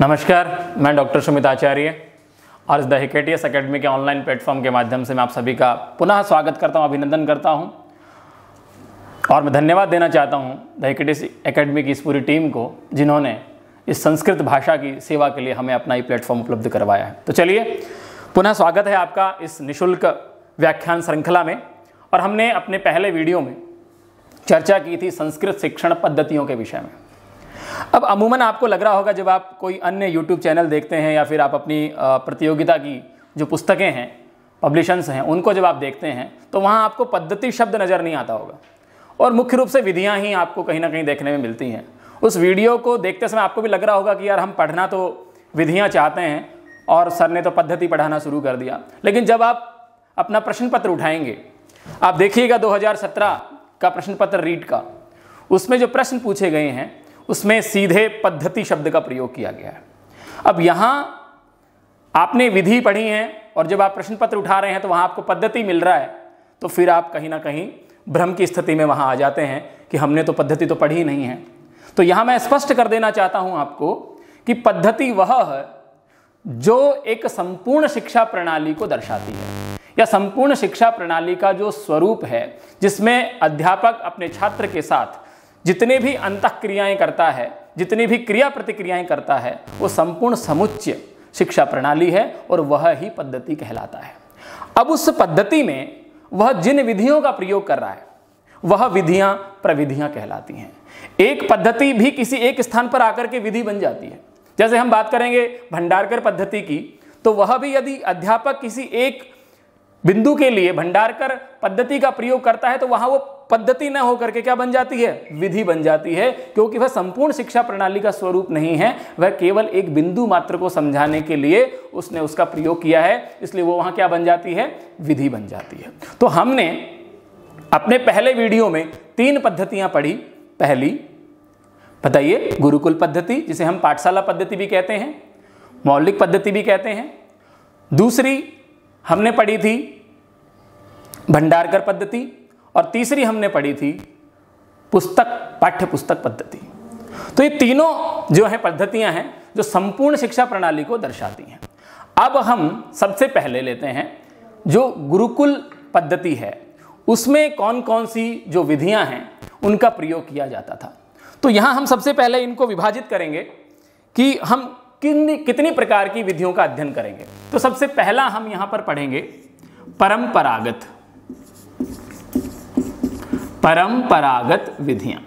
नमस्कार, मैं डॉक्टर सुमित आचार्य और इस द हिकेटियस एकेडमी के ऑनलाइन प्लेटफॉर्म के माध्यम से मैं आप सभी का पुनः स्वागत करता हूं, अभिनंदन करता हूं और मैं धन्यवाद देना चाहता हूं द हिकेटियस एकेडमी की इस पूरी टीम को, जिन्होंने इस संस्कृत भाषा की सेवा के लिए हमें अपना ही प्लेटफॉर्म उपलब्ध करवाया है। तो चलिए, पुनः स्वागत है आपका इस निःशुल्क व्याख्यान श्रृंखला में। और हमने अपने पहले वीडियो में चर्चा की थी संस्कृत शिक्षण पद्धतियों के विषय में। अब अमूमन आपको लग रहा होगा, जब आप कोई अन्य YouTube चैनल देखते हैं या फिर आप अपनी प्रतियोगिता की जो पुस्तकें हैं, पब्लिशन्स हैं, उनको जब आप देखते हैं तो वहाँ आपको पद्धति शब्द नज़र नहीं आता होगा और मुख्य रूप से विधियाँ ही आपको कहीं ना कहीं देखने में मिलती हैं। उस वीडियो को देखते समय आपको भी लग रहा होगा कि यार हम पढ़ना तो विधियाँ चाहते हैं और सर ने तो पद्धति पढ़ाना शुरू कर दिया। लेकिन जब आप अपना प्रश्न पत्र उठाएंगे, आप देखिएगा 2017 का प्रश्न पत्र रीट का, उसमें जो प्रश्न पूछे गए हैं उसमें सीधे पद्धति शब्द का प्रयोग किया गया है। अब यहाँ आपने विधि पढ़ी है और जब आप प्रश्न पत्र उठा रहे हैं तो वहाँ आपको पद्धति मिल रहा है, तो फिर आप कहीं ना कहीं भ्रम की स्थिति में वहाँ आ जाते हैं कि हमने तो पद्धति तो पढ़ी ही नहीं है। तो यहाँ मैं स्पष्ट कर देना चाहता हूँ आपको कि पद्धति वह है जो एक संपूर्ण शिक्षा प्रणाली को दर्शाती है, या संपूर्ण शिक्षा प्रणाली का जो स्वरूप है, जिसमें अध्यापक अपने छात्र के साथ जितने भी अंतःक्रियाएं करता है, जितनी भी क्रिया प्रतिक्रियाएं करता है, वो संपूर्ण समुच्चय शिक्षा प्रणाली है और वह ही पद्धति कहलाता है। अब उस पद्धति में वह जिन विधियों का प्रयोग कर रहा है, वह विधियां प्रविधियां कहलाती हैं। एक पद्धति भी किसी एक स्थान पर आकर के विधि बन जाती है। जैसे हम बात करेंगे भंडारकर पद्धति की, तो वह भी यदि अध्यापक किसी एक बिंदु के लिए भंडारकर पद्धति का प्रयोग करता है तो वहां वो पद्धति न होकर के क्या बन जाती है, विधि बन जाती है, क्योंकि वह संपूर्ण शिक्षा प्रणाली का स्वरूप नहीं है, वह केवल एक बिंदु मात्र को समझाने के लिए उसने उसका प्रयोग किया है, इसलिए वो वहां क्या बन जाती है, विधि बन जाती है। तो हमने अपने पहले वीडियो में 3 पद्धतियां पढ़ी। पहली बताइए, गुरुकुल पद्धति, जिसे हम पाठशाला पद्धति भी कहते हैं, मौलिक पद्धति भी कहते हैं। दूसरी हमने पढ़ी थी भंडारकर पद्धति और तीसरी हमने पढ़ी थी पाठ्य पुस्तक पद्धति। तो ये तीनों जो है पद्धतियां हैं जो संपूर्ण शिक्षा प्रणाली को दर्शाती हैं। अब हम सबसे पहले लेते हैं जो गुरुकुल पद्धति है, उसमें कौन कौन सी जो विधियां हैं उनका प्रयोग किया जाता था। तो यहां हम सबसे पहले इनको विभाजित करेंगे कि हम कितनी प्रकार की विधियों का अध्ययन करेंगे। तो सबसे पहला हम यहां पर पढ़ेंगे परंपरागत विधियां।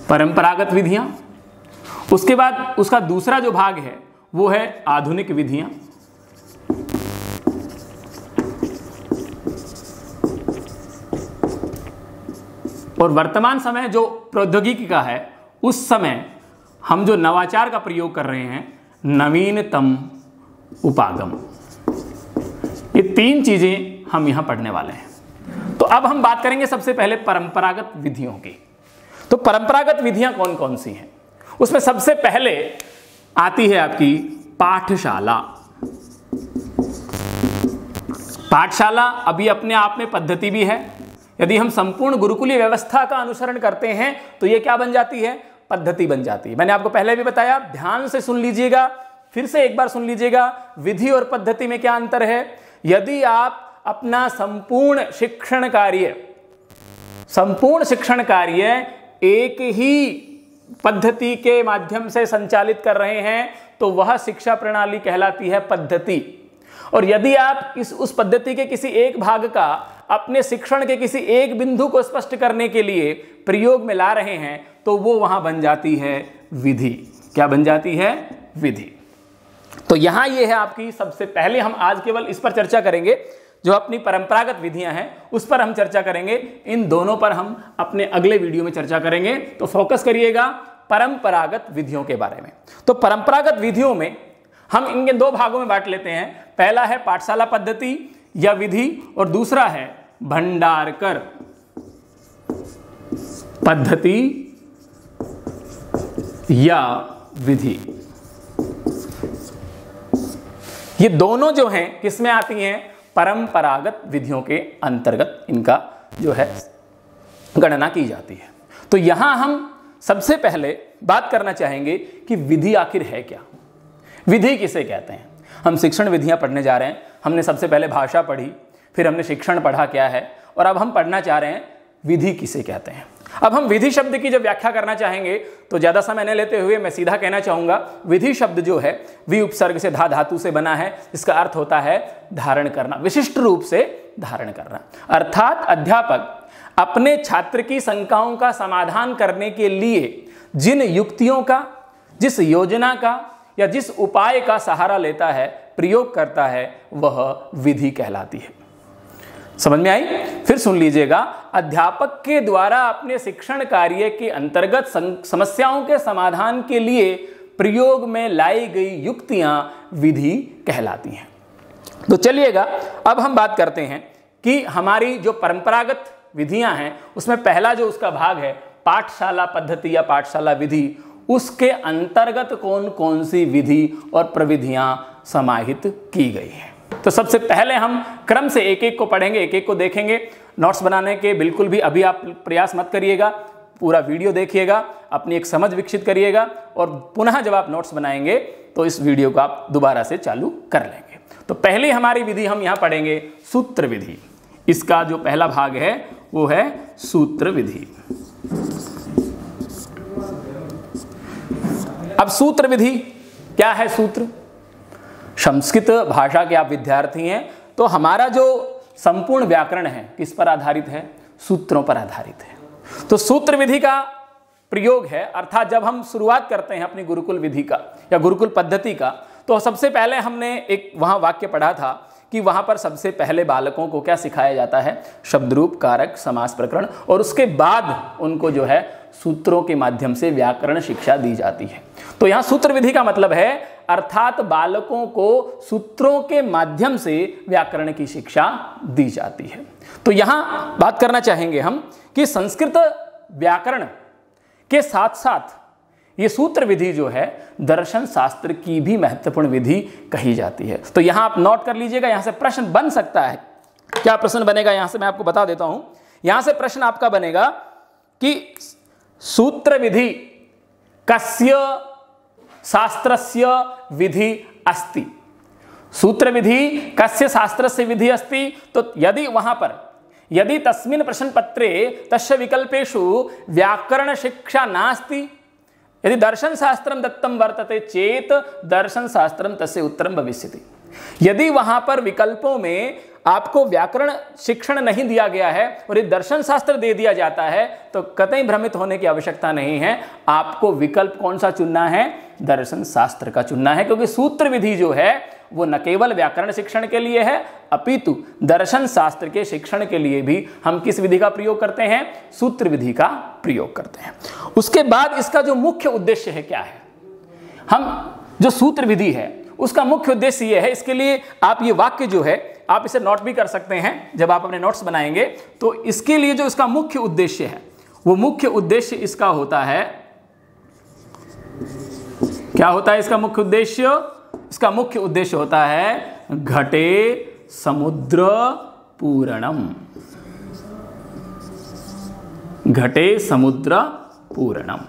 परंपरागत विधियां, उसके बाद उसका दूसरा जो भाग है वो है आधुनिक विधियां। और वर्तमान समय जो प्रौद्योगिकी का है, उस समय हम जो नवाचार का प्रयोग कर रहे हैं, नवीनतम उपागम। ये 3 चीजें हम यहां पढ़ने वाले हैं। तो अब हम बात करेंगे सबसे पहले परंपरागत विधियों की। तो परंपरागत विधियां कौन कौन सी हैं? उसमें सबसे पहले आती है आपकी पाठशाला। पाठशाला अभी अपने आप में पद्धति भी है। यदि हम संपूर्ण गुरुकुलीय व्यवस्था का अनुसरण करते हैं तो ये क्या बन जाती है, पद्धति बन जाती है। मैंने आपको पहले भी बताया, ध्यान से सुन लीजिएगा, फिर से एक बार सुन लीजिएगा, विधि और पद्धति में क्या अंतर है। यदि आप अपना संपूर्ण शिक्षण कार्य एक ही पद्धति के माध्यम से संचालित कर रहे हैं तो वह शिक्षा प्रणाली कहलाती है पद्धति। और यदि आप उस पद्धति के किसी एक भाग का अपने शिक्षण के किसी एक बिंदु को स्पष्ट करने के लिए प्रयोग में ला रहे हैं तो वो वहां बन जाती है विधि। क्या बन जाती है, विधि। तो यहां ये है आपकी सबसे पहले, हम आज केवल इस पर चर्चा करेंगे, जो अपनी परंपरागत विधियां हैं उस पर हम चर्चा करेंगे। इन दोनों पर हम अपने अगले वीडियो में चर्चा करेंगे। तो फोकस करिएगा परंपरागत विधियों के बारे में। तो परंपरागत विधियों में हम इनके 2 भागों में बांट लेते हैं। पहला है पाठशाला पद्धति या विधि और दूसरा है भंडारकर पद्धति या विधि। ये दोनों जो हैं किसमें आती हैं, परंपरागत विधियों के अंतर्गत इनका जो है गणना की जाती है। तो यहां हम सबसे पहले बात करना चाहेंगे कि विधि आखिर है क्या, विधि किसे कहते हैं। हम शिक्षण विधियां पढ़ने जा रहे हैं। हमने सबसे पहले भाषा पढ़ी, फिर हमने शिक्षण पढ़ा क्या है, और अब हम पढ़ना चाह रहे हैं विधि किसे कहते हैं। अब हम विधि शब्द की जब व्याख्या करना चाहेंगे तो ज्यादा समय न लेते हुए मैं सीधा कहना चाहूंगा, विधि शब्द जो है वि उपसर्ग से धा धातु से बना है। इसका अर्थ होता है धारण करना, विशिष्ट रूप से धारण करना। अर्थात अध्यापक अपने छात्र की शंकाओं का समाधान करने के लिए जिन युक्तियों का, जिस योजना का या जिस उपाय का सहारा लेता है, प्रयोग करता है, वह विधि कहलाती है। समझ में आई? फिर सुन लीजिएगा, अध्यापक के द्वारा अपने शिक्षण कार्य के अंतर्गत समस्याओं के समाधान के लिए प्रयोग में लाई गई युक्तियां विधि कहलाती हैं। तो चलिएगा अब हम बात करते हैं कि हमारी जो परंपरागत विधियां हैं उसमें पहला जो उसका भाग है पाठशाला पद्धति या पाठशाला विधि, उसके अंतर्गत कौन कौन सी विधि और प्रविधियां समाहित की गई हैं। तो सबसे पहले हम क्रम से एक एक को पढ़ेंगे, एक एक को देखेंगे। नोट्स बनाने के बिल्कुल भी अभी आप प्रयास मत करिएगा, पूरा वीडियो देखिएगा, अपनी एक समझ विकसित करिएगा, और पुनः जब आप नोट्स बनाएंगे तो इस वीडियो को आप दोबारा से चालू कर लेंगे। तो पहली हमारी विधि हम यहां पढ़ेंगे सूत्र विधि। इसका जो पहला भाग है वो है सूत्र विधि। अब सूत्र विधि क्या है? सूत्र, संस्कृत भाषा के आप विद्यार्थी हैं तो हमारा जो संपूर्ण व्याकरण है किस पर आधारित है? सूत्रों पर आधारित है। तो सूत्र विधि का प्रयोग है, अर्थात जब हम शुरुआत करते हैं अपनी गुरुकुल विधि का या गुरुकुल पद्धति का, तो सबसे पहले हमने एक वहां वाक्य पढ़ा था कि वहां पर सबसे पहले बालकों को क्या सिखाया जाता है? शब्द रूप, कारक, समास प्रकरण, और उसके बाद उनको जो है सूत्रों के माध्यम से व्याकरण शिक्षा दी जाती है। तो यहां सूत्र विधि का मतलब है अर्थात बालकों को सूत्रों के माध्यम से व्याकरण की शिक्षा दी जाती है। तो यहां बात करना चाहेंगे हम कि संस्कृत व्याकरण के साथ साथ ये सूत्र विधि जो है दर्शन शास्त्र की भी महत्वपूर्ण विधि कही जाती है। तो यहां आप नोट कर लीजिएगा, यहां से प्रश्न बन सकता है। क्या प्रश्न बनेगा यहां से मैं आपको बता देता हूं। यहां से प्रश्न आपका बनेगा कि सूत्र विधि कस्य शास्त्रस्य विधि अस्ति। सूत्र विधि कस्य शास्त्रस्य विधि अस्ति। तो यदि तस्मिन् प्रश्न पत्रे तस्य विकल्पेषु व्याकरण शिक्षा नास्ति, यदि दर्शन शास्त्रम दत्तम वर्तते चेत दर्शन शास्त्रम तस्य उत्तरम भविष्यति। यदि वहां पर विकल्पों में आपको व्याकरण शिक्षण नहीं दिया गया है और ये दर्शन शास्त्र दे दिया जाता है तो कतई भ्रमित होने की आवश्यकता नहीं है। आपको विकल्प कौन सा चुनना है? दर्शन शास्त्र का चुनना है, क्योंकि सूत्र विधि जो है वो न केवल व्याकरण शिक्षण के लिए है अपितु दर्शन शास्त्र के शिक्षण के लिए भी हम किस विधि का प्रयोग करते हैं? सूत्र विधि का प्रयोग करते हैं। उसके बाद इसका जो मुख्य उद्देश्य है क्या है? हम जो सूत्र विधि है उसका मुख्य उद्देश्य ये है, इसके लिए आप ये वाक्य जो है आप इसे नोट भी कर सकते हैं जब आप अपने नोट्स बनाएंगे। तो इसके लिए जो इसका मुख्य उद्देश्य है वो मुख्य उद्देश्य इसका होता है, क्या होता है इसका मुख्य उद्देश्य? इसका मुख्य उद्देश्य होता है घटे समुद्र पूरणम। घटे समुद्र पूरणम।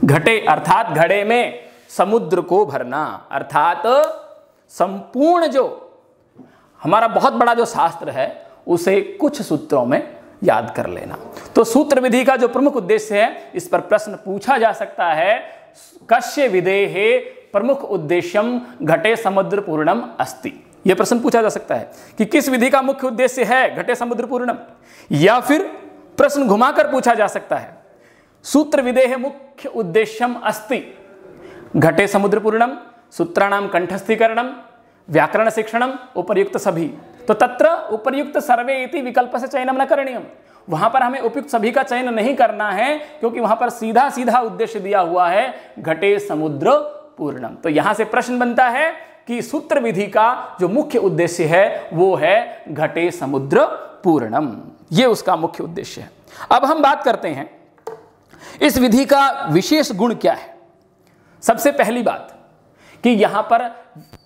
घटे अर्थात घड़े में समुद्र को भरना, अर्थात संपूर्ण जो हमारा बहुत बड़ा जो शास्त्र है उसे कुछ सूत्रों में याद कर लेना। तो सूत्र विधि का जो प्रमुख उद्देश्य है, इस पर प्रश्न पूछा जा सकता है, कस्य विधेहे प्रमुख उद्देश्यम घटे समुद्र पूर्णम अस्ति। यह प्रश्न पूछा जा सकता है कि किस विधि का मुख्य उद्देश्य है घटे समुद्र पूर्णम, या फिर प्रश्न घुमाकर पूछा जा सकता है सूत्र विधेहे मुख्य उद्देश्यम अस्ति घटे समुद्र पूर्णम सूत्राणाम कंठस्थीकरणम व्याकरण शिक्षणम उपर्युक्त सभी। तो तत्र उपर्युक्त सर्वे इति विकल्प से चयनम न करणीयम। वहां पर हमें उपयुक्त सभी का चयन नहीं करना है, क्योंकि वहां पर सीधा सीधा उद्देश्य दिया हुआ है घटे समुद्र पूर्णम। तो यहां से प्रश्न बनता है कि सूत्र विधि का जो मुख्य उद्देश्य है वो है घटे समुद्र पूर्णम, ये उसका मुख्य उद्देश्य है। अब हम बात करते हैं इस विधि का विशेष गुण क्या है। सबसे पहली बात कि यहां पर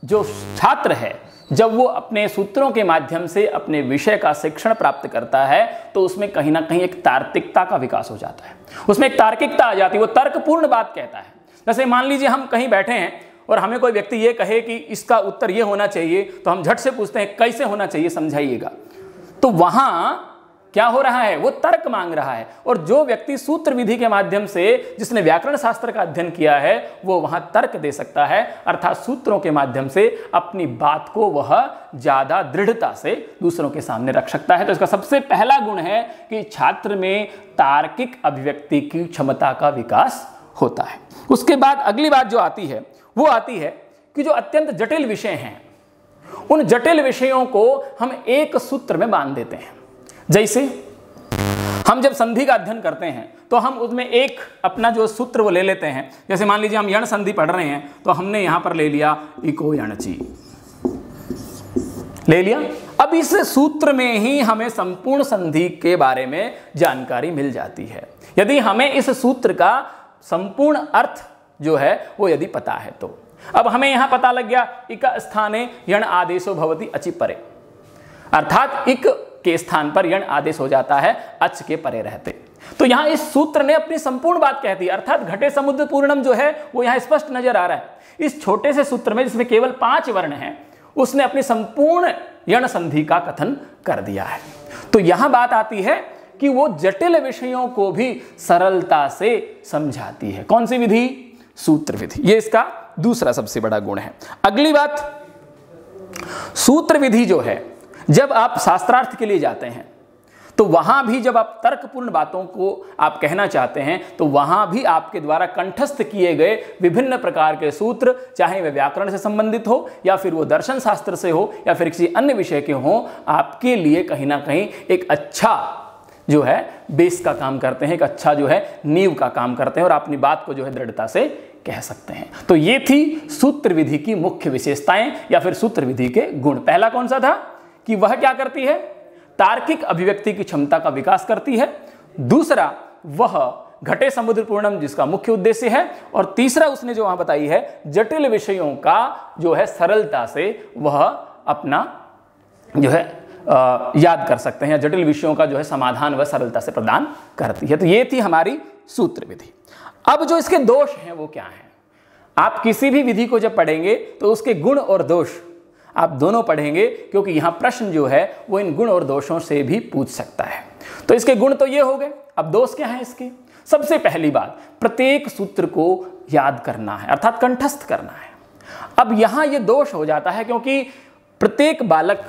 जो छात्र है जब वो अपने सूत्रों के माध्यम से अपने विषय का शिक्षण प्राप्त करता है तो उसमें कहीं ना कहीं एक तार्किकता का विकास हो जाता है, उसमें एक तार्किकता आ जाती है, वो तर्कपूर्ण बात कहता है। जैसे मान लीजिए हम कहीं बैठे हैं और हमें कोई व्यक्ति ये कहे कि इसका उत्तर ये होना चाहिए, तो हम झट से पूछते हैं कैसे होना चाहिए, समझाइएगा। तो वहां क्या हो रहा है, वो तर्क मांग रहा है। और जो व्यक्ति सूत्र विधि के माध्यम से, जिसने व्याकरण शास्त्र का अध्ययन किया है, वो वहां तर्क दे सकता है, अर्थात सूत्रों के माध्यम से अपनी बात को वह ज्यादा दृढ़ता से दूसरों के सामने रख सकता है। तो इसका सबसे पहला गुण है कि छात्र में तार्किक अभिव्यक्ति की क्षमता का विकास होता है। उसके बाद अगली बात जो आती है वो आती है कि जो अत्यंत जटिल विषय हैं, उन जटिल विषयों को हम एक सूत्र में बांध देते हैं। जैसे हम जब संधि का अध्ययन करते हैं तो हम उसमें एक अपना जो सूत्र वो ले लेते हैं। जैसे मान लीजिए हम यण संधि पढ़ रहे हैं तो हमने यहां पर ले लिया इको यणची, ले लिया। अब इस सूत्र में ही हमें संपूर्ण संधि के बारे में जानकारी मिल जाती है, यदि हमें इस सूत्र का संपूर्ण अर्थ जो है वो यदि पता है तो। अब हमें यहां पता लग गया इक स्थाने यण आदेशो भवति अचि परे, अर्थात इक के स्थान पर यण आदेश हो जाता है अच के परे रहते। तो यहां इस सूत्र ने अपनी संपूर्ण बात कह दी, अर्थात घटे समुद्र पूर्णम जो है वो यहां स्पष्ट नजर आ रहा है। इस छोटे से सूत्र में जिसमें केवल 5 वर्ण हैं, उसने अपनी संपूर्ण यण संधि का कथन कर दिया है। तो यहां बात आती है कि वो जटिल विषयों को भी सरलता से समझाती है। कौन सी विधि? सूत्र विधि। ये इसका दूसरा सबसे बड़ा गुण है। अगली बात, सूत्र विधि जो है, जब आप शास्त्रार्थ के लिए जाते हैं तो वहां भी जब आप तर्कपूर्ण बातों को आप कहना चाहते हैं तो वहां भी आपके द्वारा कंठस्थ किए गए विभिन्न प्रकार के सूत्र, चाहे वे व्याकरण से संबंधित हो या फिर वो दर्शन शास्त्र से हो या फिर किसी अन्य विषय के हो, आपके लिए कहीं ना कहीं एक अच्छा जो है बेस का काम करते हैं, एक अच्छा जो है नींव का काम करते हैं और अपनी बात को जो है दृढ़ता से कह सकते हैं। तो ये थी सूत्र विधि की मुख्य विशेषताएं या फिर सूत्र विधि के गुण। पहला कौन सा था कि वह क्या करती है? तार्किक अभिव्यक्ति की क्षमता का विकास करती है। दूसरा, वह घटे समुद्र पूर्णम जिसका मुख्य उद्देश्य है। और तीसरा उसने जो वहां बताई है, जटिल विषयों का जो है सरलता से वह अपना जो है याद कर सकते हैं, जटिल विषयों का जो है समाधान वह सरलता से प्रदान करती है। तो ये थी हमारी सूत्र विधि। अब जो इसके दोष हैं वो क्या हैं? आप किसी भी विधि को जब पढ़ेंगे तो उसके गुण और दोष आप दोनों पढ़ेंगे, क्योंकि यहां प्रश्न जो है वो इन गुण और दोषों से भी पूछ सकता है। तो इसके गुण तो ये हो गए, अब दोष क्या है इसके? सबसे पहली बात, प्रत्येक सूत्र को याद करना है, अर्थात कंठस्थ करना है। अब यहां ये दोष हो जाता है क्योंकि प्रत्येक बालक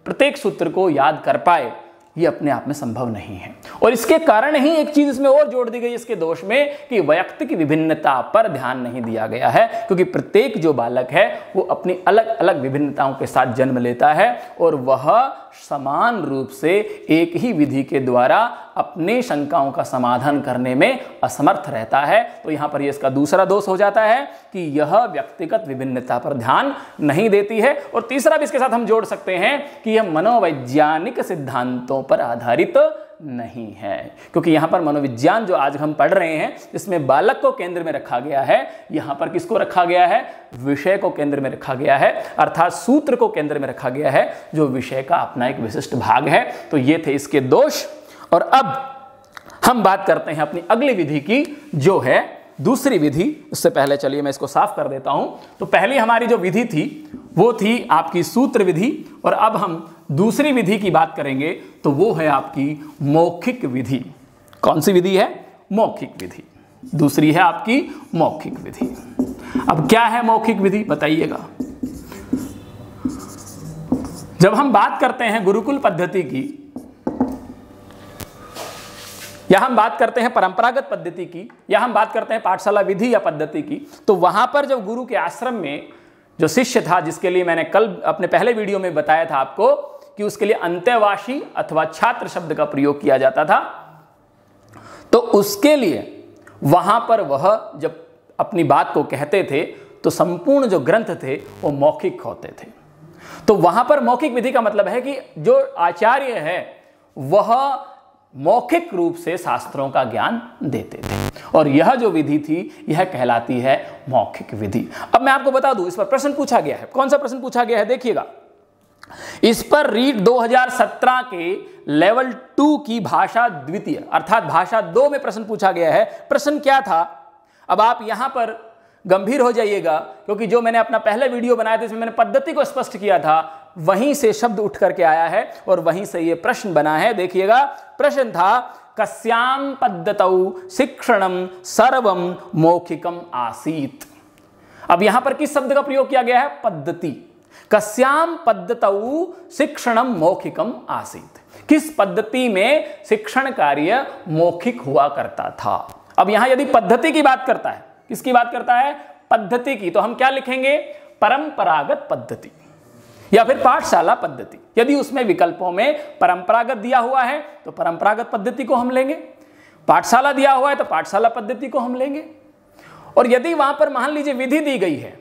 प्रत्येक सूत्र को याद कर पाए ये अपने आप में संभव नहीं है। और इसके कारण ही एक चीज इसमें और जोड़ दी गई इसके दोष में कि वैयक्तिक विभिन्नता पर ध्यान नहीं दिया गया है, क्योंकि प्रत्येक जो बालक है वो अपनी अलग अलग विभिन्नताओं के साथ जन्म लेता है और वह समान रूप से एक ही विधि के द्वारा अपने शंकाओं का समाधान करने में असमर्थ रहता है। तो यहां पर इसका दूसरा दोष हो जाता है कि यह व्यक्तिगत विभिन्नता पर ध्यान नहीं देती है। और तीसरा भी इसके साथ हम जोड़ सकते हैं कि यह मनोवैज्ञानिक सिद्धांतों पर आधारित नहीं है, क्योंकि यहां पर मनोविज्ञान जो आज हम पढ़ रहे हैं इसमें बालक को केंद्र में रखा गया है। यहां पर किसको रखा गया है? विषय को केंद्र में रखा गया है, अर्थात सूत्र को केंद्र में रखा गया है, जो विषय का अपना एक विशिष्ट भाग है। तो ये थे इसके दोष। और अब हम बात करते हैं अपनी अगली विधि की, जो है दूसरी विधि। उससे पहले चलिए मैं इसको साफ कर देता हूं। तो पहली हमारी जो विधि थी वो थी आपकी सूत्र विधि, और अब हम दूसरी विधि की बात करेंगे तो वो है आपकी मौखिक विधि। कौन सी विधि है? मौखिक विधि। दूसरी है आपकी मौखिक विधि। अब क्या है मौखिक विधि बताइएगा। जब हम बात करते हैं गुरुकुल पद्धति की या हम बात करते हैं परंपरागत पद्धति की या हम बात करते हैं पाठशाला विधि या पद्धति की, तो वहां पर जब गुरु के आश्रम में जो शिष्य था, जिसके लिए मैंने कल अपने पहले वीडियो में बताया था आपको कि उसके लिए अंत्यवासी अथवा छात्र शब्द का प्रयोग किया जाता था, तो उसके लिए वहां पर वह जब अपनी बात को कहते थे तो संपूर्ण जो ग्रंथ थे वो मौखिक होते थे। तो वहां पर मौखिक विधि का मतलब है कि जो आचार्य है वह मौखिक रूप से शास्त्रों का ज्ञान देते थे, और यह जो विधि थी यह कहलाती है मौखिक विधि। अब मैं आपको बता दूं, इस पर प्रश्न पूछा गया है। कौन सा प्रश्न पूछा गया है? देखिएगा, इस पर रीट 2017 के लेवल 2 की भाषा द्वितीय अर्थात भाषा 2 में प्रश्न पूछा गया है। प्रश्न क्या था, अब आप यहां पर गंभीर हो जाइएगा, क्योंकि जो मैंने अपना पहले वीडियो बनाया था इसमें मैंने पद्धति को स्पष्ट किया था, वहीं से शब्द उठ करके आया है और वहीं से यह प्रश्न बना है। देखिएगा, प्रश्न था कस्याम पद्धतौ शिक्षणम सर्वम मौखिकम आसीत। अब यहां पर किस शब्द का प्रयोग किया गया है? पद्धति। कस्याम पद्धतौ शिक्षणम मौखिकम आसीत, किस पद्धति में शिक्षण कार्य मौखिक हुआ करता था। अब यहां यदि पद्धति की बात करता है, किसकी बात करता है? पद्धति की, तो हम क्या लिखेंगे? परंपरागत पद्धति या फिर पाठशाला पद्धति। यदि उसमें विकल्पों में परंपरागत दिया हुआ है तो परंपरागत पद्धति को हम लेंगे, पाठशाला दिया हुआ है तो पाठशाला पद्धति को हम लेंगे। और यदि वहां पर मान लीजिए विधि दी गई है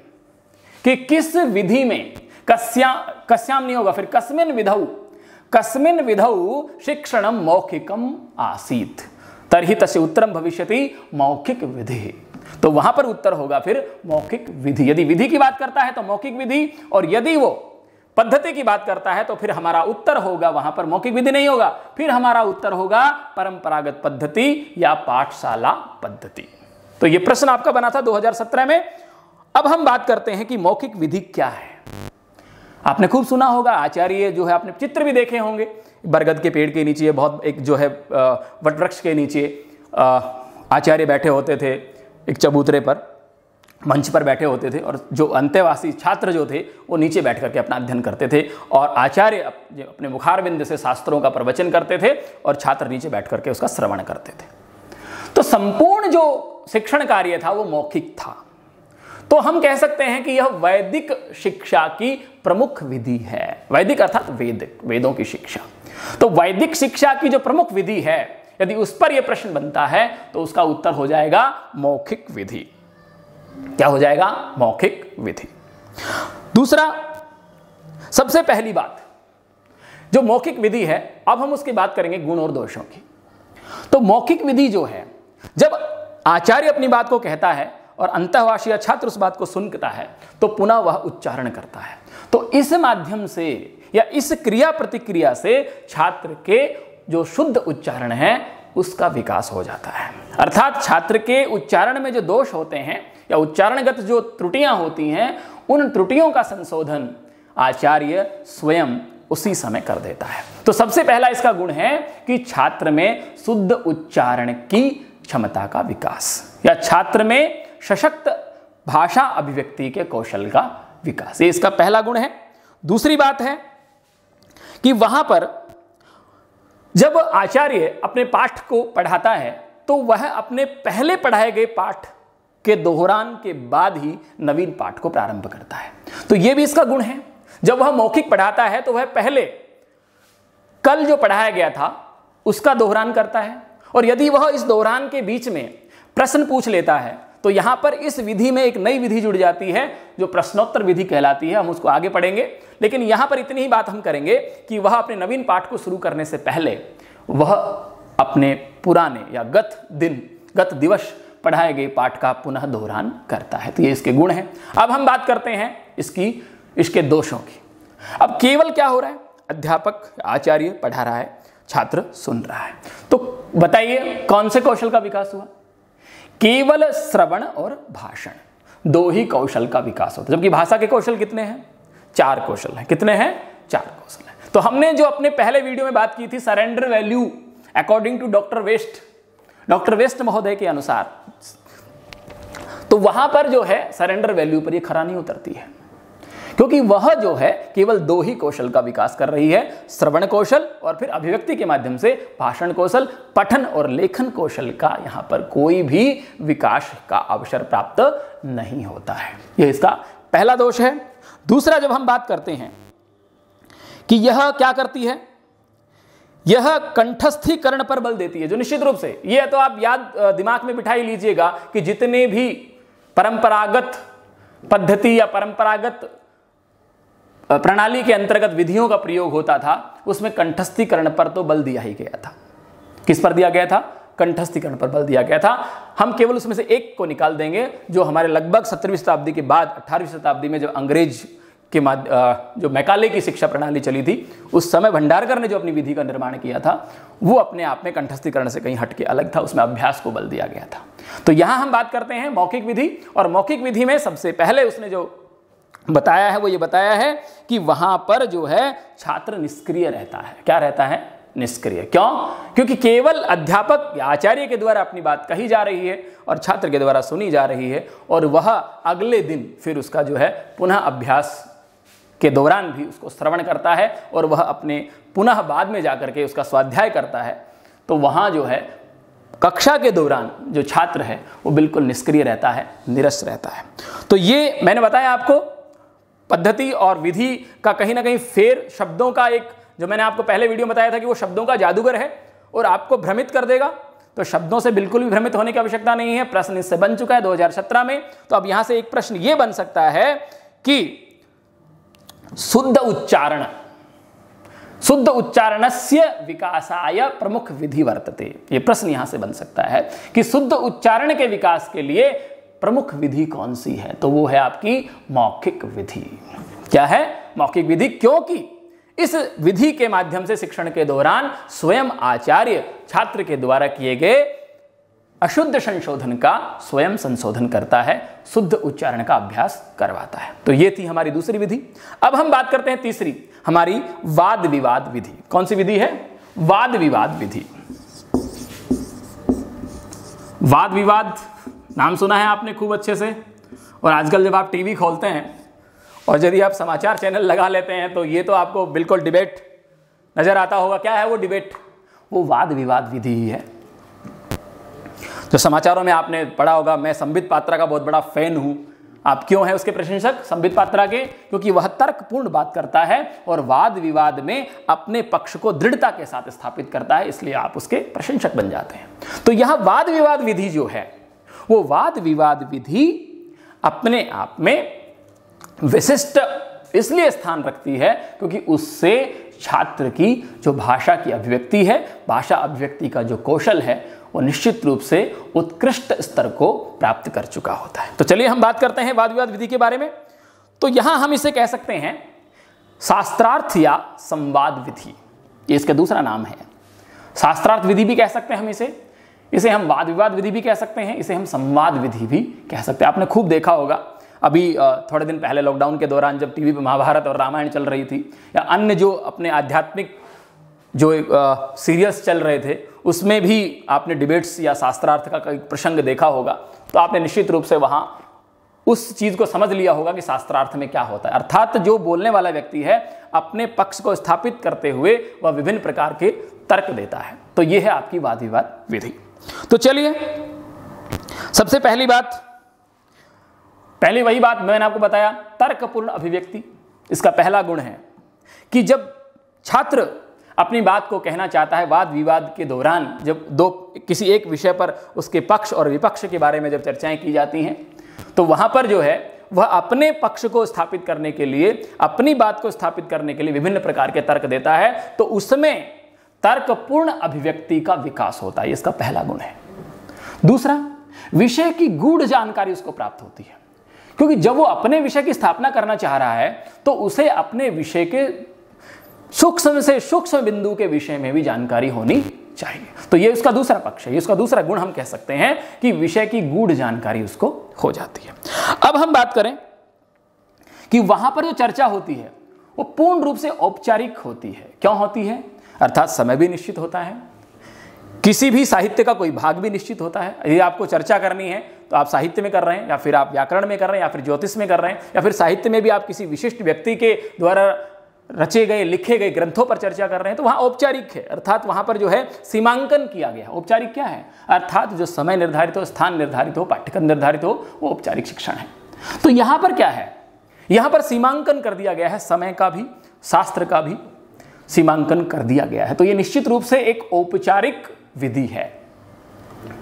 कि किस विधि में, कस्याम नहीं होगा, फिर कस्मिन विधौ शिक्षणम मौखिकम आसीत तर्हि तस्य उत्तरम भविष्यति मौखिक विधि। तो वहां पर उत्तर होगा फिर मौखिक विधि। यदि विधि की बात करता है तो मौखिक विधि, और यदि वो पद्धति की बात करता है तो फिर हमारा उत्तर होगा, वहां पर मौखिक विधि नहीं होगा, फिर हमारा उत्तर होगा परंपरागत पद्धति या पाठशाला पद्धति। तो यह प्रश्न आपका बना था 2017 में। अब हम बात करते हैं कि मौखिक विधि क्या है। आपने खूब सुना होगा, आचार्य जो है, आपने चित्र भी देखे होंगे, बरगद के पेड़ के नीचे बहुत एक जो है वटवृक्ष के नीचे आचार्य बैठे होते थे, एक चबूतरे पर मंच पर बैठे होते थे, और जो अंतेवासी छात्र जो थे वो नीचे बैठ करके अपना अध्ययन करते थे, और आचार्य अपने मुखारबिंद से शास्त्रों का प्रवचन करते थे और छात्र नीचे बैठ करके उसका श्रवण करते थे। तो संपूर्ण जो शिक्षण कार्य था वो मौखिक था। तो हम कह सकते हैं कि यह वैदिक शिक्षा की प्रमुख विधि है। वैदिक अर्थात वेदों की शिक्षा। तो वैदिक शिक्षा की जो प्रमुख विधि है, यदि उस पर यह प्रश्न बनता है तो उसका उत्तर हो जाएगा मौखिक विधि। क्या हो जाएगा? मौखिक विधि। दूसरा, सबसे पहली बात जो मौखिक विधि है, अब हम उसकी बात करेंगे गुण और दोषों की। तो मौखिक विधि जो है, जब आचार्य अपनी बात को कहता है और अंतःवासी या छात्र उस बात को सुनता है तो पुनः वह उच्चारण करता है। तो इस माध्यम से या इस क्रिया प्रतिक्रिया से छात्र के जो शुद्ध उच्चारण है उसका विकास हो जाता है। अर्थात छात्र के उच्चारण में जो दोष होते हैं या उच्चारणगत जो त्रुटियां होती हैं, उन त्रुटियों का संशोधन आचार्य स्वयं उसी समय कर देता है। तो सबसे पहला इसका गुण है कि छात्र में शुद्ध उच्चारण की क्षमता का विकास, या छात्र में सशक्त भाषा अभिव्यक्ति के कौशल का विकास, ये इसका पहला गुण है। दूसरी बात है कि वहां पर जब आचार्य अपने पाठ को पढ़ाता है तो वह अपने पहले पढ़ाए गए पाठ के दोहरान के बाद ही नवीन पाठ को प्रारंभ करता है। तो यह भी इसका गुण है। जब वह मौखिक पढ़ाता है तो वह पहले कल जो पढ़ाया गया था उसका दोहरान करता है, और यदि वह इस दोहरान के बीच में प्रश्न पूछ लेता है तो यहां पर इस विधि में एक नई विधि जुड़ जाती है जो प्रश्नोत्तर विधि कहलाती है। हम उसको आगे पढ़ेंगे, लेकिन यहां पर इतनी ही बात हम करेंगे कि वह अपने नवीन पाठ को शुरू करने से पहले वह अपने पुराने या गत दिवस पढ़ाए गए पाठ का पुनः दोहरान करता है। तो ये इसके गुण हैं। अब हम बात करते हैं इसके दोषों की। अब केवल क्या हो रहा है, अध्यापक आचार्य पढ़ा रहा है, छात्र सुन रहा है, तो बताइए कौन से कौशल का विकास हुआ? केवल श्रवण और भाषण, दो ही कौशल का विकास होता है, जबकि भाषा के कौशल कितने हैं? 4 कौशल हैं। कितने हैं? 4 कौशल हैं। तो हमने जो अपने पहले वीडियो में बात की थी surrender value according to doctor West महोदय के अनुसार, तो वहां पर जो है सरेंडर वैल्यू पर ये खरा नहीं उतरती है, क्योंकि वह जो है केवल 2 ही कौशल का विकास कर रही है, श्रवण कौशल और फिर अभिव्यक्ति के माध्यम से भाषण कौशल। पठन और लेखन कौशल का यहां पर कोई भी विकास का अवसर प्राप्त नहीं होता है। यह इसका पहला दोष है। दूसरा, जब हम बात करते हैं कि यह क्या करती है, यह कंठस्थीकरण पर बल देती है, जो निश्चित रूप से यह तो आप याद दिमाग में बिठा ही लीजिएगा कि जितने भी परंपरागत पद्धति या परंपरागत प्रणाली के अंतर्गत विधियों का प्रयोग होता था उसमें कंठस्थीकरण पर तो बल दिया ही गया था। किस पर दिया गया था? कंठस्थीकरण पर बल दिया गया था। हम केवल उसमें से एक को निकाल देंगे जो हमारे लगभग 17वीं शताब्दी के बाद 18वीं शताब्दी में जब अंग्रेज जो मैकाले की शिक्षा प्रणाली चली थी, उस समय भंडारकर ने जो अपनी विधि का निर्माण किया था वो अपने आप में कंठस्थीकरण से कहीं हटके अलग था, उसमें अभ्यास को बल दिया गया था। तो यहां हम बात करते हैं मौखिक विधि, और मौखिक विधि में सबसे पहले उसने जो बताया है वो ये बताया है कि वहां पर जो है छात्र निष्क्रिय रहता है। क्या रहता है? निष्क्रिय। क्यों? क्योंकि केवल अध्यापक या आचार्य के द्वारा अपनी बात कही जा रही है और छात्र के द्वारा सुनी जा रही है, और वह अगले दिन फिर उसका जो है पुनः अभ्यास के दौरान भी उसको श्रवण करता है, और वह अपने पुनः बाद में जाकर के उसका स्वाध्याय करता है। तो वहाँ जो है कक्षा के दौरान जो छात्र है वो बिल्कुल निष्क्रिय रहता है, निरस रहता है। तो ये मैंने बताया आपको पद्धति और विधि का कहीं ना कहीं फेर शब्दों का एक, जो मैंने आपको पहले वीडियो में बताया था कि वो शब्दों का जादूगर है और आपको भ्रमित कर देगा। तो शब्दों से बिल्कुल भी भ्रमित होने की आवश्यकता नहीं है। प्रश्न इससे बन चुका है 2017 में। तो अब यहां से एक प्रश्न ये बन सकता है कि शुद्ध उच्चारणस्य विकासाय प्रमुख विधि वर्तते। ये प्रश्न यहां से बन सकता है कि शुद्ध उच्चारण के विकास के लिए प्रमुख विधि कौन सी है? तो वो है आपकी मौखिक विधि। क्या है? मौखिक विधि। क्योंकि इस विधि के माध्यम से शिक्षण के दौरान स्वयं आचार्य छात्र के द्वारा किए गए अशुद्ध संशोधन का स्वयं संशोधन करता है, शुद्ध उच्चारण का अभ्यास करवाता है। तो ये थी हमारी दूसरी विधि। अब हम बात करते हैं तीसरी, हमारी वाद विवाद विधि। कौन सी विधि है? वाद विवाद विधि। वाद विवाद नाम सुना है आपने खूब अच्छे से, और आजकल जब आप टीवी खोलते हैं और यदि आप समाचार चैनल लगा लेते हैं तो ये तो आपको बिल्कुल डिबेट नजर आता होगा। क्या है वो डिबेट? वो वाद विवाद विधि ही है। जो समाचारों में आपने पढ़ा होगा, मैं संबित पात्रा का बहुत बड़ा फैन हूं। आप क्यों हैं उसके प्रशंसक संबित पात्रा के? क्योंकि वह तर्कपूर्ण बात करता है और वाद विवाद में अपने पक्ष को दृढ़ता के साथ स्थापित करता है, इसलिए आप उसके प्रशंसक बन जाते हैं। तो यह वाद विवाद विधि जो है, वो वाद विवाद विधि अपने आप में विशिष्ट इसलिए स्थान रखती है क्योंकि उससे छात्र की जो भाषा की अभिव्यक्ति है, भाषा अभिव्यक्ति का जो कौशल है, वो निश्चित रूप से उत्कृष्ट स्तर को प्राप्त कर चुका होता है। तो चलिए हम बात करते हैं वाद विवाद विधि के बारे में। तो यहां हम इसे कह सकते हैं शास्त्रार्थ या संवाद विधि, ये इसका दूसरा नाम है। शास्त्रार्थ विधि भी कह सकते हैं हम इसे हम वाद विवाद विधि भी कह सकते हैं, इसे हम संवाद विधि भी कह सकते हैं। आपने खूब देखा होगा अभी थोड़े दिन पहले लॉकडाउन के दौरान जब टीवी पे महाभारत और रामायण चल रही थी, या अन्य जो अपने आध्यात्मिक जो सीरियल्स चल रहे थे, उसमें भी आपने डिबेट्स या शास्त्रार्थ का कोई प्रसंग देखा होगा, तो आपने निश्चित रूप से वहाँ उस चीज़ को समझ लिया होगा कि शास्त्रार्थ में क्या होता है। अर्थात जो बोलने वाला व्यक्ति है अपने पक्ष को स्थापित करते हुए वह विभिन्न प्रकार के तर्क देता है। तो ये है आपकी वाद विवाद विधि। तो चलिए सबसे पहली वही बात मैंने आपको बताया, तर्कपूर्ण अभिव्यक्ति। इसका पहला गुण है कि जब छात्र अपनी बात को कहना चाहता है वाद विवाद के दौरान, जब किसी एक विषय पर उसके पक्ष और विपक्ष के बारे में जब चर्चाएं की जाती हैं, तो वहां पर जो है वह अपने पक्ष को स्थापित करने के लिए, अपनी बात को स्थापित करने के लिए विभिन्न प्रकार के तर्क देता है। तो उसमें तर्कपूर्ण अभिव्यक्ति का विकास होता है, इसका पहला गुण है। दूसरा, विषय की गूढ़ जानकारी उसको प्राप्त होती है, क्योंकि जब वो अपने विषय की स्थापना करना चाह रहा है तो उसे अपने विषय के सूक्ष्म से सूक्ष्म बिंदु के विषय में भी जानकारी होनी चाहिए। तो ये उसका दूसरा पक्ष है, ये उसका दूसरा गुण हम कह सकते हैं कि विषय की गूढ़ जानकारी उसको हो जाती है। अब हम बात करें कि वहां पर जो चर्चा होती है वो पूर्ण रूप से औपचारिक होती है। क्यों होती है? अर्थात समय भी निश्चित होता है, किसी भी साहित्य का कोई भाग भी निश्चित होता है। यदि आपको चर्चा करनी है तो आप साहित्य में कर रहे हैं, या फिर आप व्याकरण में कर रहे हैं, या फिर ज्योतिष में कर रहे हैं, या फिर साहित्य में भी आप किसी विशिष्ट व्यक्ति के द्वारा रचे गए लिखे गए ग्रंथों पर चर्चा कर रहे हैं, तो वहाँ औपचारिक है। अर्थात वहाँ पर जो है सीमांकन किया गया। औपचारिक क्या है? अर्थात जो समय निर्धारित हो, स्थान निर्धारित हो, पाठ्यक्रम निर्धारित हो, वो औपचारिक शिक्षण है। तो यहाँ पर क्या है? यहाँ पर सीमांकन कर दिया गया है, समय का भी, शास्त्र का भी सीमांकन कर दिया गया है। तो ये निश्चित रूप से एक औपचारिक विधि है।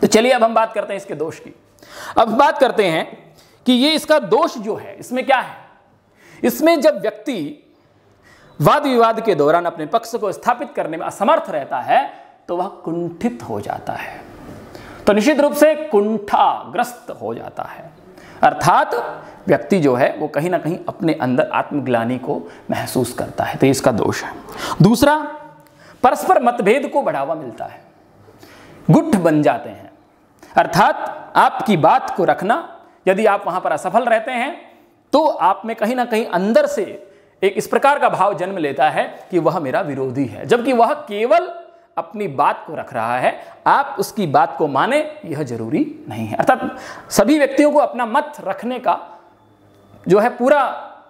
तो चलिए अब हम बात करते हैं इसके दोष की। अब बात करते हैं कि ये इसका दोष जो है इसमें क्या है। इसमें जब व्यक्ति वाद विवाद के दौरान अपने पक्ष को स्थापित करने में असमर्थ रहता है तो वह कुंठित हो जाता है, तो निश्चित रूप से कुंठाग्रस्त हो जाता है। अर्थात व्यक्ति जो है वो कहीं ना कहीं अपने अंदर आत्मग्लानि को महसूस करता है, तो इसका दोष है। दूसरा, परस्पर मतभेद को बढ़ावा मिलता है, गुट बन जाते हैं। अर्थात आपकी बात को रखना, यदि आप वहां पर असफल रहते हैं तो आप में कहीं ना कहीं अंदर से एक इस प्रकार का भाव जन्म लेता है कि वह मेरा विरोधी है, जबकि वह केवल अपनी बात को रख रहा है, आप उसकी बात को माने यह जरूरी नहीं है। अर्थात सभी व्यक्तियों को अपना मत रखने का जो है पूरा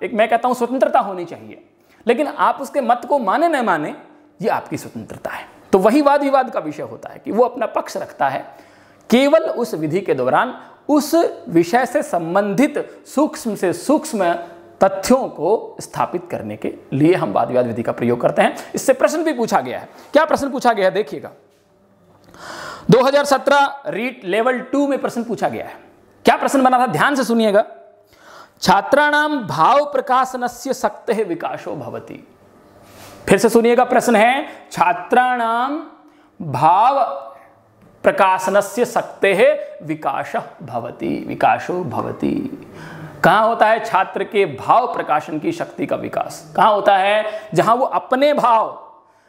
एक, मैं कहता हूं, स्वतंत्रता होनी चाहिए, लेकिन आप उसके मत को माने न माने ये आपकी स्वतंत्रता है। तो वही वाद विवाद का विषय होता है कि वो अपना पक्ष रखता है, केवल उस विधि के दौरान उस विषय से संबंधित सूक्ष्म से सूक्ष्म तथ्यों को स्थापित करने के लिए हम वाद विवाद विधि का प्रयोग करते हैं। इससे प्रश्न भी पूछा गया है। क्या प्रश्न पूछा गया है देखिएगा, 2017 रीट लेवल 2 में प्रश्न पूछा गया है। क्या प्रश्न बना था, ध्यान से सुनिएगा। छात्राणाम भाव प्रकाशनस्य शक्तेः विकासो भवति। फिर से सुनिएगा, प्रश्न है छात्राणाम भाव प्रकाशनस्य शक्तेः विकासः भवति, विकासो भवति। कहां होता है छात्र के भाव प्रकाशन की शक्ति का विकास? कहां होता है? जहां वो अपने भाव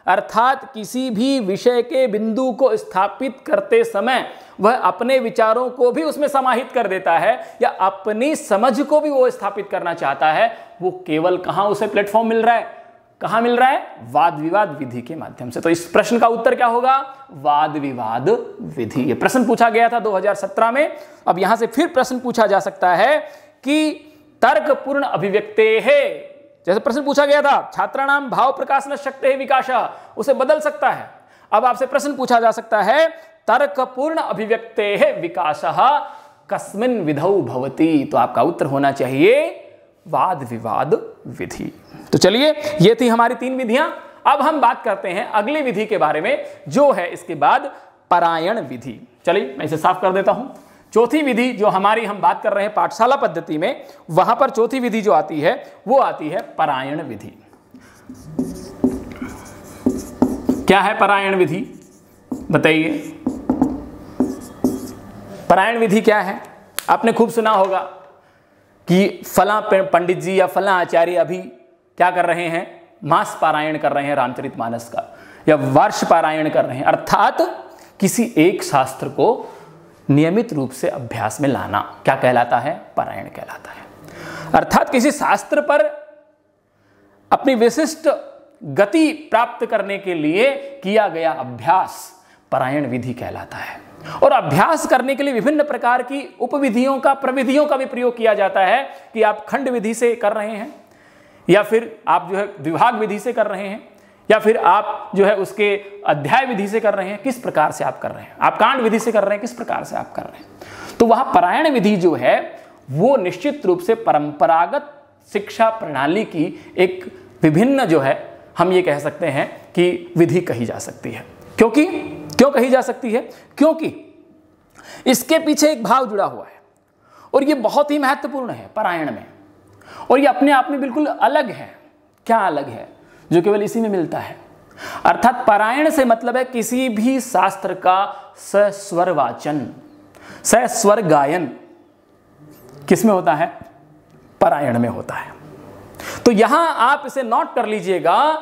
अर्थात किसी भी विषय के बिंदु को स्थापित करते समय वह अपने विचारों को भी उसमें समाहित कर देता है, या अपनी समझ को भी वो स्थापित करना चाहता है। वो केवल कहां उसे प्लेटफॉर्म मिल रहा है? कहां मिल रहा है? वाद विवाद विधि के माध्यम से। तो इस प्रश्न का उत्तर क्या होगा? वाद विवाद विधि। ये प्रश्न पूछा गया था 2017 में। अब यहां से फिर प्रश्न पूछा जा सकता है कि तर्कपूर्ण अभिव्यक्ते है, जैसे प्रश्न पूछा गया था छात्राणाम भाव प्रकाशन शक्ति विकास, उसे बदल सकता है। अब आपसे प्रश्न पूछा जा सकता है तर्कपूर्ण अभिव्यक्ते है विकास कस्मिन् विधौ भवति, तो आपका उत्तर होना चाहिए वाद विवाद विधि। तो चलिए, ये थी हमारी 3 विधियां। अब हम बात करते हैं अगली विधि के बारे में, जो है इसके बाद परायण विधि। चलिए मैं इसे साफ कर देता हूं। चौथी विधि जो हमारी हम बात कर रहे हैं पाठशाला पद्धति में, वहां पर चौथी विधि जो आती है वो आती है परायण विधि। क्या है परायण विधि, बताइए। परायण विधि क्या है? आपने खूब सुना होगा कि फला पंडित जी या फला आचार्य अभी क्या कर रहे हैं? मास पारायण कर रहे हैं रामचरितमानस का, या वर्ष पारायण कर रहे हैं। अर्थात किसी एक शास्त्र को नियमित रूप से अभ्यास में लाना क्या कहलाता है? पारायण कहलाता है। अर्थात किसी शास्त्र पर अपनी विशिष्ट गति प्राप्त करने के लिए किया गया अभ्यास पारायण विधि कहलाता है। और अभ्यास करने के लिए विभिन्न प्रकार की उपविधियों का, प्रविधियों का भी प्रयोग किया जाता है कि आप खंड विधि से कर रहे हैं, या फिर आप जो है द्विभाग विधि से कर रहे हैं, या फिर आप जो है उसके अध्याय विधि से कर रहे हैं। किस प्रकार से आप कर रहे हैं? आप कांड विधि से कर रहे हैं, किस प्रकार से आप कर रहे हैं? तो वहां परायण विधि जो है वो निश्चित रूप से परंपरागत शिक्षा प्रणाली की एक विभिन्न जो है, हम ये कह सकते हैं कि विधि कही जा सकती है। क्यों कही जा सकती है? क्योंकि इसके पीछे एक भाव जुड़ा हुआ है, और ये बहुत ही महत्वपूर्ण है परायण में, और ये अपने आप में बिल्कुल अलग है। क्या अलग है? जो केवल इसी में मिलता है। अर्थात पारायण से मतलब है किसी भी शास्त्र का सस्वर वाचन, सस्वर गायन किस में होता है? पारायण में होता है। तो यहां आप इसे नोट कर लीजिएगा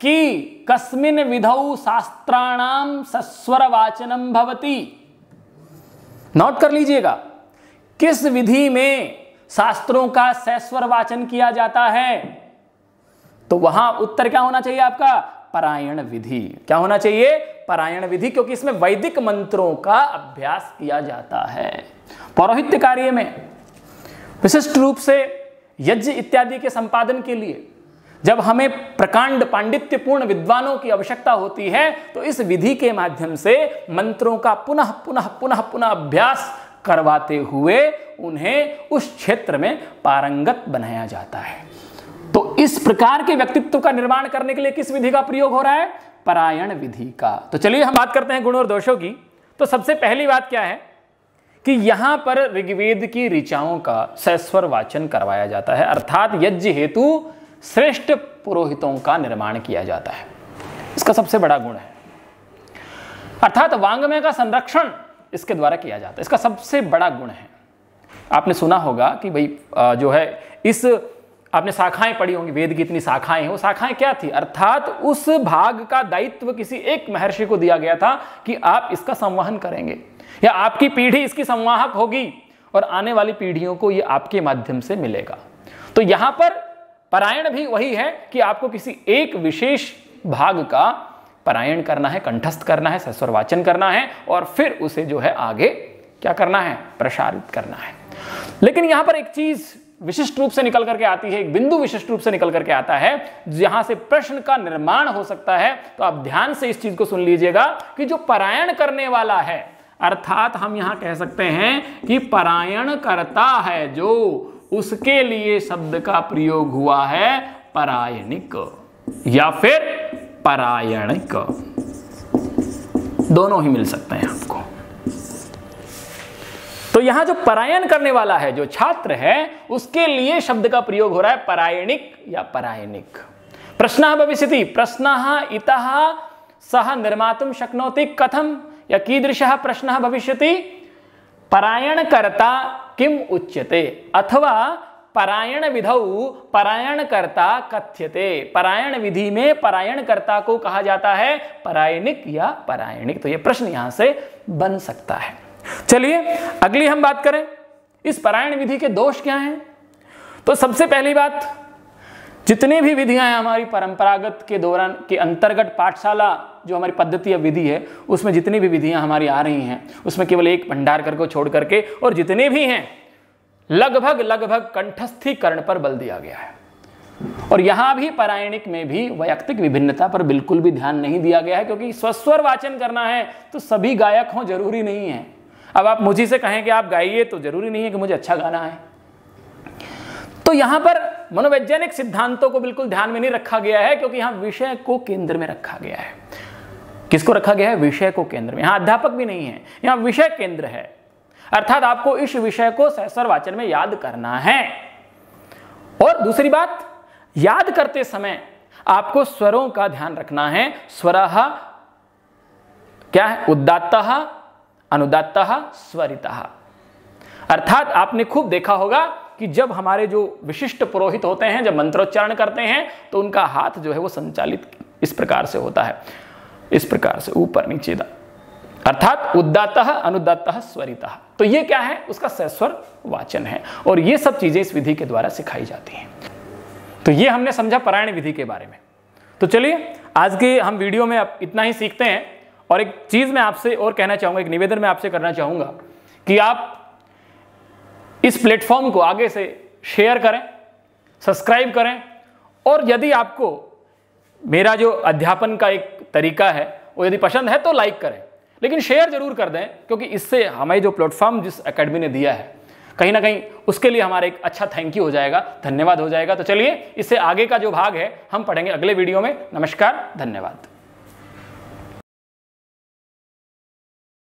कि कस्मिन् विधौ शास्त्राणाम सस्वर वाचनम भवति। नोट कर लीजिएगा, किस विधि में शास्त्रों का सस्वर वाचन किया जाता है? तो वहां उत्तर क्या होना चाहिए आपका? पारायण विधि। क्या होना चाहिए? पारायण विधि, क्योंकि इसमें वैदिक मंत्रों का अभ्यास किया जाता है। पौरोहित्य कार्य में विशिष्ट रूप से यज्ञ इत्यादि के संपादन के लिए जब हमें प्रकांड पांडित्यपूर्ण विद्वानों की आवश्यकता होती है, तो इस विधि के माध्यम से मंत्रों का पुनः पुनः पुनः पुनः अभ्यास करवाते हुए उन्हें उस क्षेत्र में पारंगत बनाया जाता है। तो इस प्रकार के व्यक्तित्व का निर्माण करने के लिए किस विधि का प्रयोग हो रहा है? पारायण विधि का। तो चलिए हम बात करते हैं गुण और दोषों की। तो सबसे पहली बात क्या है कि यहां पर ऋग्वेद की ऋचाओं का सस्वर वाचन करवाया जाता है, अर्थात यज्ञ हेतु श्रेष्ठ पुरोहितों का निर्माण किया जाता है। इसका सबसे बड़ा गुण है। अर्थात वांग्मय का संरक्षण इसके द्वारा किया जाता है, इसका सबसे बड़ा गुण है। आपने सुना होगा कि भाई जो है इस आपने शाखाएं पढ़ी होंगी, वेद की इतनी शाखाएं हैं, वो शाखाएं क्या थी, अर्थात उस भाग का दायित्व किसी एक महर्षि को दिया गया था कि आप इसका संवहन करेंगे या आपकी पीढ़ी इसकी संवाहक होगी और आने वाली पीढ़ियों को ये आपके माध्यम से मिलेगा। तो यहां पर पारायण भी वही है कि आपको किसी एक विशेष भाग का पारायण करना है, कंठस्थ करना है, सस्वर वाचन करना है और फिर उसे जो है आगे क्या करना है, प्रसारित करना है। लेकिन यहां पर एक चीज विशिष्ट रूप से निकल करके आती है, एक बिंदु विशिष्ट रूप से निकल करके आता है जहां से प्रश्न का निर्माण हो सकता है। तो आप ध्यान से इस चीज को सुन लीजिएगा कि जो पारायण करने वाला है, अर्थात हम यहां कह सकते हैं कि पारायण करता है जो, उसके लिए शब्द का प्रयोग हुआ है परायणिक या फिर परायणिक, दोनों ही मिल सकते हैं आपको। तो यहां जो परायण करने वाला है, जो छात्र है, उसके लिए शब्द का प्रयोग हो रहा है परायणिक या परायणिक। प्रश्नः भविष्यति, प्रश्नः इतः सह निर्मातुं शक्नोति कथम या कीदृशः प्रश्नः भविष्यति, परायणकर्ता किम उच्यते अथवा परायण विधौ परायणकर्ता कथ्यते। परायण विधि में परायणकर्ता को कहा जाता है परायणिक या परायणिक। तो यह प्रश्न यहां से बन सकता है। चलिए अगली हम बात करें, इस पारायण विधि के दोष क्या हैं। तो सबसे पहली बात, जितनी भी विधियां हैं हमारी परंपरागत के दौरान के अंतर्गत, पाठशाला जो हमारी पद्धति या विधि है, उसमें जितनी भी विधियां हमारी आ रही हैं, उसमें केवल एक भंडारकर को छोड़ करके और जितने भी हैं लगभग कंठस्थीकरण पर बल दिया गया है। और यहां भी पारायणिक में भी वैयक्तिक विभिन्नता पर बिल्कुल भी ध्यान नहीं दिया गया है, क्योंकि स्वस्वर वाचन करना है तो सभी गायक हों जरूरी नहीं है। अब आप मुझे से कहें कि आप गाइए तो जरूरी नहीं है कि मुझे अच्छा गाना है। तो यहां पर मनोवैज्ञानिक सिद्धांतों को बिल्कुल ध्यान में नहीं रखा गया है, क्योंकि यहां विषय को केंद्र में रखा गया है। किसको रखा गया है, विषय को केंद्र में। यहां अध्यापक भी नहीं है, यहां विषय केंद्र है, अर्थात आपको इस विषय को सहस्वर वाचन में याद करना है। और दूसरी बात, याद करते समय आपको स्वरों का ध्यान रखना है। स्वरः क्या है, उदात्तः, अनुदात्तः, स्वरितः। अर्थात आपने खूब देखा होगा कि जब हमारे जो विशिष्ट पुरोहित होते हैं, जब मंत्रोच्चारण करते हैं तो उनका हाथ जो है वो संचालित इस प्रकार से होता है, इस प्रकार से ऊपर नीचे, अर्थात उदात्तः, अनुदात्तः, स्वरितः। तो ये क्या है, उसका सहस्वर वाचन है। और ये सब चीजें इस विधि के द्वारा सिखाई जाती हैं। तो ये हमने समझा पारायण विधि के बारे में। तो चलिए आज के हम वीडियो में अब इतना ही सीखते हैं। और एक चीज मैं आपसे और कहना चाहूंगा, एक निवेदन मैं आपसे करना चाहूंगा कि आप इस प्लेटफॉर्म को आगे से शेयर करें, सब्सक्राइब करें, और यदि आपको मेरा जो अध्यापन का एक तरीका है वो यदि पसंद है तो लाइक करें, लेकिन शेयर जरूर कर दें, क्योंकि इससे हमें जो प्लेटफॉर्म जिस एकेडमी ने दिया है कहीं ना कहीं उसके लिए हमारा एक अच्छा थैंक यू हो जाएगा, धन्यवाद हो जाएगा। तो चलिए इससे आगे का जो भाग है हम पढ़ेंगे अगले वीडियो में। नमस्कार, धन्यवाद।